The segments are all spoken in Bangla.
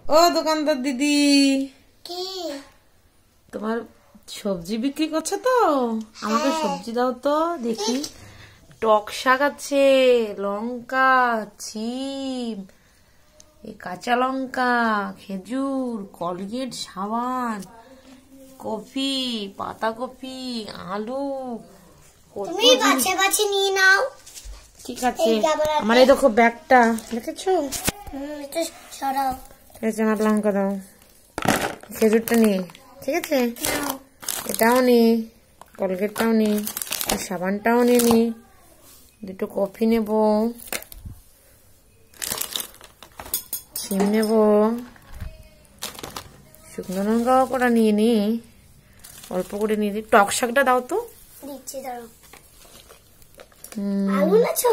ও দোকানদার দিদি, কি তোমার সবজি বিক্রি করছে তো? আমাকে সবজি দাও তো দেখি। টক শাক আছে, লঙ্কা, সিম, এই কাঁচা লঙ্কা, খেজুর, কলগেট, সাবান, কফি, পাতাকপি, আলু, তুমি বাছে বাছে নিয়ে নাও। ঠিক আছে। আমার এই দেখো ব্যাগটা দেখেছো? এটা সরাও। ঠিক আছে, আমার লঙ্কা দাও, খেজুরটা নিয়ে। ঠিক আছে, নাও। এটাও নি, কলগেটটাও নি, আর সাবানটাও নিয়ে নি, দুটো কফি নেব, সিম নেব, শুকনো লঙ্কাও কটা নিয়ে নি, অল্প করে নিয়ে দিই। টক শাকটা দাও তো। দিচ্ছি, দাঁড়াও। আলু নাছো?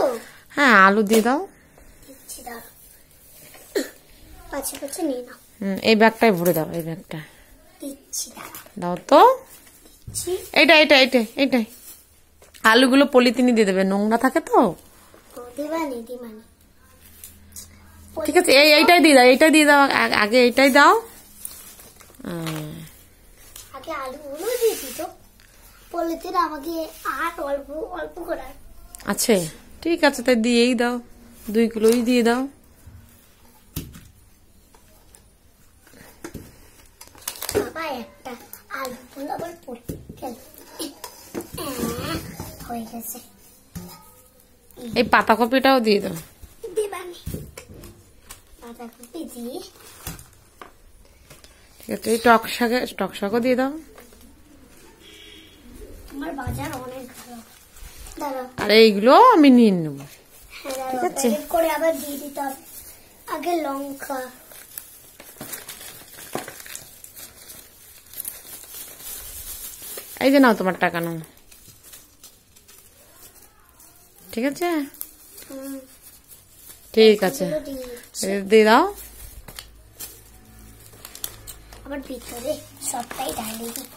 হ্যাঁ, আলু দিয়ে দাও। দিচ্ছি, দাঁড়াও। বাছে বাছে নিয়ে নাও। এই ব্যাগটাই ভরে দাও, এই ব্যাগটা দিচ্ছি, দাঁড়াও। দাও তো। দিচ্ছি। এইটাই আলুগুলো পলিথিনে দিয়ে দেবে, নোংরা থাকে তো। দিবানি। ঠিক আছে, এইটাই দিয়ে দাও, আগে এইটাই দাও। আগে আলুগুলো দিয়েছি তো, পলিথিন আমাকে অল্প অল্প করে আছে। ঠিক আছে, তাই দিয়েই দাও, 2 কিলোই দিয়ে দাও। বাবা একটা আলুগুলো আবার পড়ে গেল। হয়ে গেছে। এই পাতাকপিটাও দিয়ে দাও। দিবানি। পাতাকপি দিয়ে। ঠিক আছে, এই টক শাকও দিয়ে দাও। আমার বাজার অনেক ভালো। দাঁড়াও। আর এইগুলো আমি নিয়ে নেবো। হ্যাঁ, দাঁড়াও। ঠিক আছে। প্যাকেট করে আবার দিয়ে দিতে হবে। আগে লঙ্কা। এই যে নাও, তোমার টাকা নাও। ঠিক আছে, ঠিক আছে, এগুলো দিয়ে দিচ্ছি। দিয়ে দাও। আবার ভিতরে সবটাই ঢালিয়ে দিই।